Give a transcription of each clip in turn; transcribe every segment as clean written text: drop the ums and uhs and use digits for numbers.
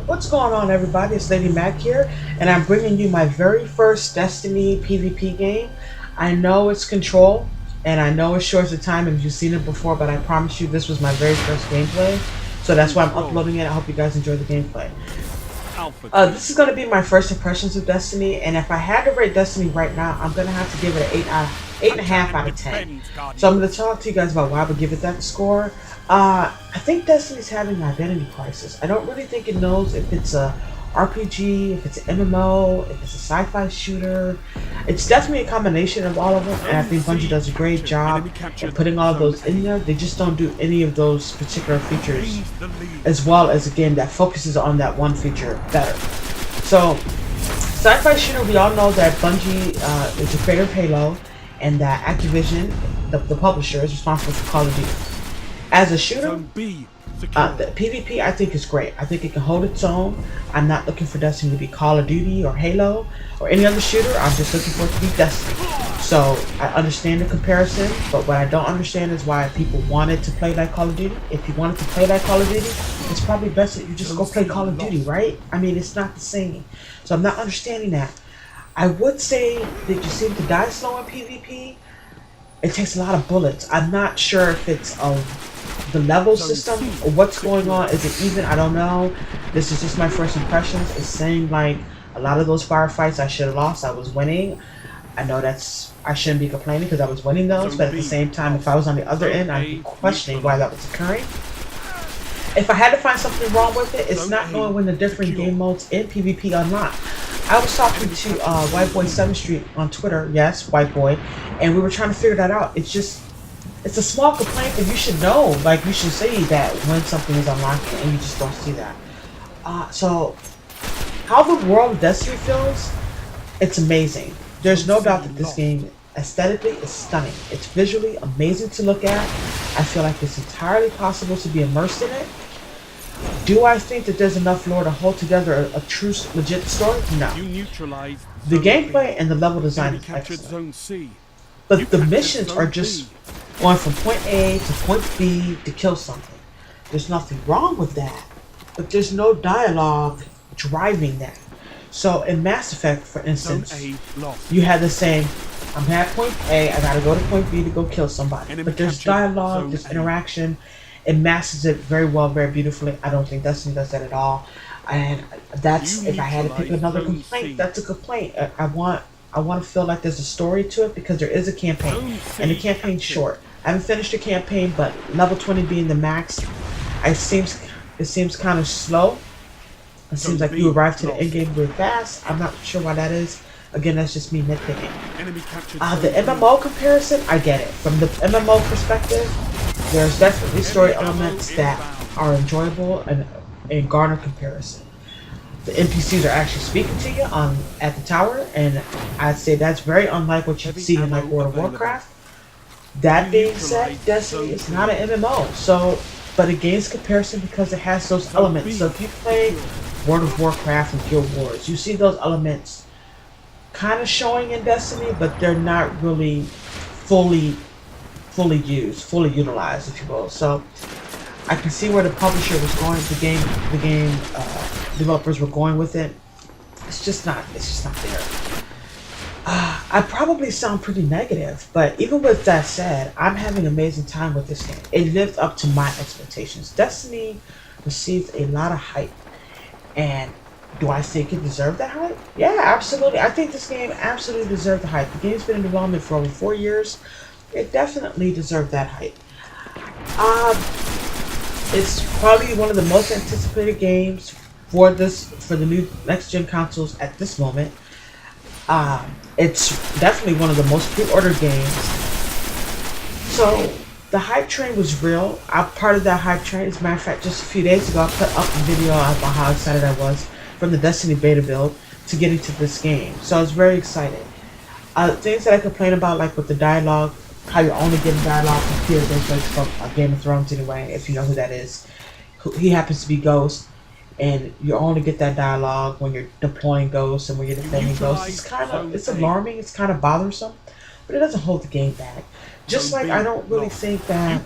What's going on, everybody? It's Lady Mac here, and I'm bringing you my very first Destiny PvP game. I know it's Control, and I know it's short of time if you've seen it before, but I promise you this was my very first gameplay, so that's why I'm uploading it. I hope you guys enjoy the gameplay. This is going to be my first impressions of Destiny, and if I had to rate Destiny right now, I'm going to have to give it an 8.5 out of 10. So I'm going to talk to you guys about why I would give it that score. I think Destiny's having an identity crisis. I don't really think it knows if it's a RPG, if it's an MMO, if it's a sci-fi shooter. It's definitely a combination of all of them, and I think Bungie does a great job in putting all of those in there. They just don't do any of those particular features as well as a game that focuses on that one feature better. So, sci-fi shooter, we all know that Bungie is the creator of Halo, and that Activision, the publisher, is responsible for Call of Duty. As a shooter, the PvP I think is great. I think it can hold its own. I'm not looking for Destiny to be Call of Duty or Halo or any other shooter. I'm just looking for it to be Destiny. So I understand the comparison, but what I don't understand is why people wanted to play like Call of Duty. If you wanted to play like Call of Duty, it's probably best that you just go play Call of Duty, right? I mean, it's not the same. So I'm not understanding that. I would say that you seem to die slow in PvP. It takes a lot of bullets. I'm not sure if it's the level system or what's going on. Is it even? I don't know. This is just my first impressions. It seemed like a lot of those firefights I should have lost. I was winning. I know I shouldn't be complaining because I was winning those, but at the same time, if I was on the other end, I'd be questioning why that was occurring. If I had to find something wrong with it, it's not knowing when the different game modes in PvP unlock. I was talking to WhiteBoy7thst on Twitter, yes, Whiteboy, and we were trying to figure that out. It's a small complaint, but you should know, like you should see that when something is unlocking, and you just don't see that. So, how the world of Destiny feels, it's amazing. There's no doubt that this game aesthetically is stunning. It's visually amazing to look at. I feel like it's entirely possible to be immersed in it. Do I think that there's enough lore to hold together a true, legit story? No. The gameplay and the level design is excellent. But the missions are just going from point A to point B to kill something. There's nothing wrong with that. But there's no dialogue driving that. So in Mass Effect, for instance, you had the same, I'm at point A, I gotta go to point B to go kill somebody. But there's dialogue, there's interaction. It masks it very well, very beautifully. I don't think Destiny does that at all. And that's, if I had to pick another complaint, that's a complaint. I want to feel like there's a story to it because there is a campaign. And the campaign's short. I haven't finished the campaign, but level 20 being the max, it seems kind of slow. It seems like you arrive to the end game really fast. I'm not sure why that is. Again, that's just me nitpicking. The MMO comparison, I get it. From the MMO perspective, there's definitely story elements that are enjoyable and garner comparison. The NPCs are actually speaking to you at the tower, and I'd say that's very unlike what you'd see in like World of Warcraft. That being said, Destiny is not an MMO, but it gains comparison because it has those elements. So if you play World of Warcraft and Guild Wars, you see those elements kind of showing in Destiny, but they're not really fully utilized, if you will. So I can see where the publisher was going, the game developers were going with it. It's just not there. I probably sound pretty negative, but even with that said, I'm having an amazing time with this game. It lived up to my expectations. Destiny received a lot of hype, and do I think it deserved that hype? Yeah, absolutely. I think this game absolutely deserved the hype. The game's been in development for over 4 years. It definitely deserved that hype. It's probably one of the most anticipated games for the new next-gen consoles at this moment. It's definitely one of the most pre-ordered games. So the hype train was real. I'm part of that hype train. As a matter of fact, just a few days ago, I put up a video about how excited I was from the Destiny beta build to get into this game. So I was very excited. Things that I complain about, like with the dialogue, how you're only getting dialogue from Peter Dinklage from Game of Thrones anyway, if you know who that is. He happens to be Ghost, and you only get that dialogue when you're deploying Ghosts and when you're defending Ghosts. It's alarming, it's kind of bothersome, but it doesn't hold the game back. Just like I don't really think that,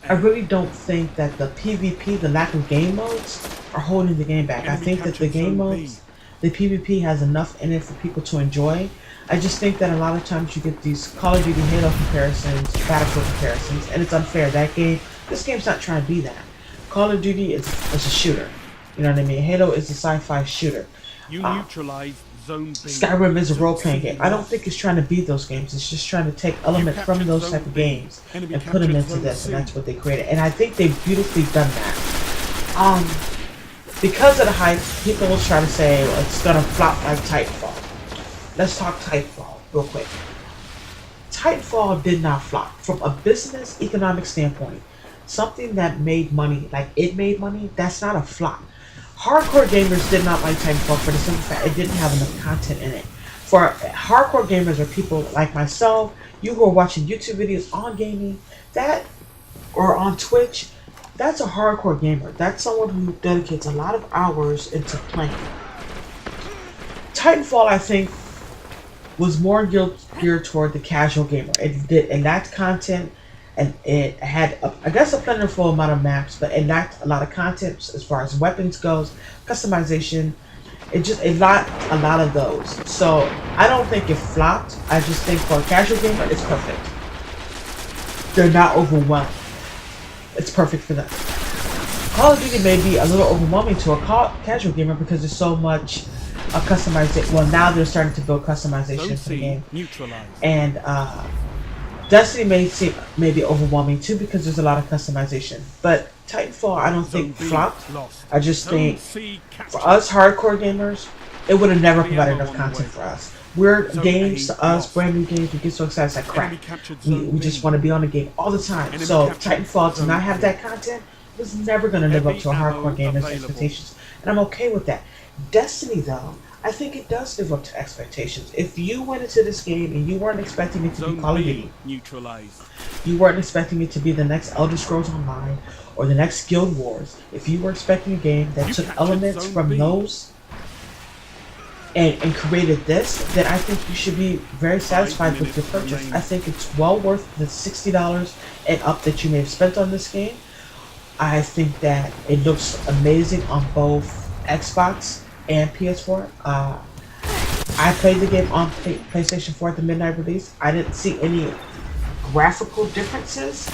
I really don't think that the PvP, the lack of game modes, are holding the game back. I think that the game modes, the PvP has enough in it for people to enjoy. I just think that a lot of times you get these Call of Duty Halo comparisons, Battlefield comparisons, and it's unfair. This game's not trying to be that. Call of Duty is a shooter. You know what I mean? Halo is a sci-fi shooter. You neutralize Zone B. Skyrim is a role-playing game. I don't think it's trying to be those games. It's just trying to take elements from those type of games and put them into this, and that's what they created. And I think they've beautifully done that. Because of the hype, people will try to say, well, it's gonna flop like Titanfall. Let's talk Titanfall real quick. Titanfall did not flop. From a business economic standpoint, something that made money, like it made money, that's not a flop. Hardcore gamers did not like Titanfall for the simple fact it didn't have enough content in it. For hardcore gamers or people like myself, you who are watching YouTube videos on gaming, or on Twitch, that's a hardcore gamer. That's someone who dedicates a lot of hours into playing. Titanfall, I think, was more geared toward the casual gamer. It lacked content, and it had, I guess, a plentiful amount of maps, but it lacked a lot of content as far as weapons goes, customization. It lacked a lot of those. So I don't think it flopped. I just think for a casual gamer, it's perfect. They're not overwhelmed. It's perfect for them. Call of Duty may be a little overwhelming to a casual gamer because there's so much customization. Well, now they're starting to build customization for the game. And Destiny may be overwhelming too because there's a lot of customization. But Titanfall, I don't think flopped. I just think for us hardcore gamers, it would have never provided enough content for us. Games to us, brand new games, we get so excited, it's like crap. We just want to be on the game all the time. So Titanfall, to not have that content, was never going to live up to a hardcore gamer's expectations. And I'm okay with that. Destiny, though, I think it does live up to expectations. If you went into this game and you weren't expecting it to be Call of Duty, you weren't expecting it to be the next Elder Scrolls Online or the next Guild Wars, if you were expecting a game that took elements from those and created this, then I think you should be very satisfied with your purchase. I think it's well worth the $60 and up that you may have spent on this game. I think that it looks amazing on both Xbox and PS4. I played the game on PlayStation 4 at the midnight release. I didn't see any graphical differences.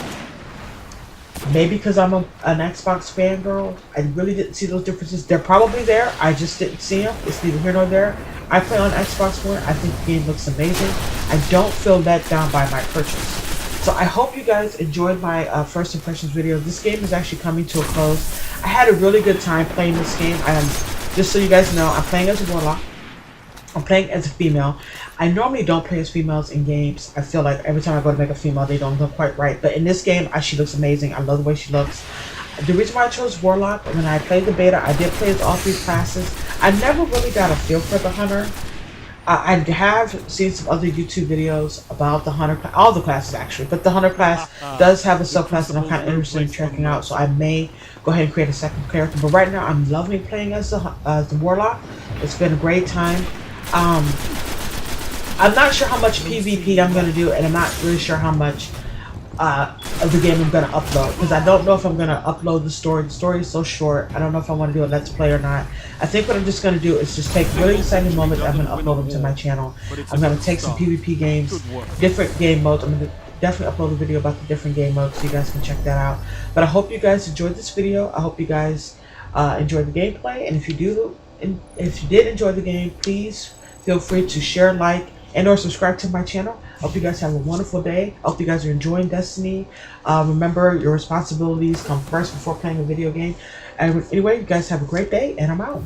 Maybe because I'm an Xbox fangirl, I really didn't see those differences. They're probably there, I just didn't see them. It's neither here nor there. I play on Xbox One. I think the game looks amazing. I don't feel let down by my purchase. So I hope you guys enjoyed my first impressions video. This game is actually coming to a close. I had a really good time playing this game. Just so you guys know, I'm playing as a warlock. I'm playing as a female. I normally don't play as females in games. I feel like every time I go to make a female, they don't look quite right. But in this game, she looks amazing. I love the way she looks. The reason why I chose Warlock, when I played the beta, I did play as all three classes. I never really got a feel for the Hunter. I have seen some other YouTube videos about the Hunter class, all the classes actually, but the Hunter class does have a subclass that I'm kind of interested in checking out, so I may go ahead and create a second character. But right now, I'm loving playing as the Warlock. It's been a great time. I'm not sure how much PvP I'm going to do, and I'm not really sure how much of the game I'm going to upload, because I don't know if I'm going to upload the story. The story is so short. I don't know if I want to do a Let's Play or not. I think what I'm just going to do is just take really exciting moments. I'm going to upload them to my channel. I'm going to take some PvP games, different game modes. I'm going to definitely upload a video about the different game modes so you guys can check that out. But I hope you guys enjoyed this video. I hope you guys enjoyed the gameplay. And if you did enjoy the game, please feel free to share, like, and or subscribe to my channel. I hope you guys have a wonderful day. I hope you guys are enjoying Destiny. Remember, your responsibilities come first before playing a video game. And anyway, you guys have a great day, and I'm out.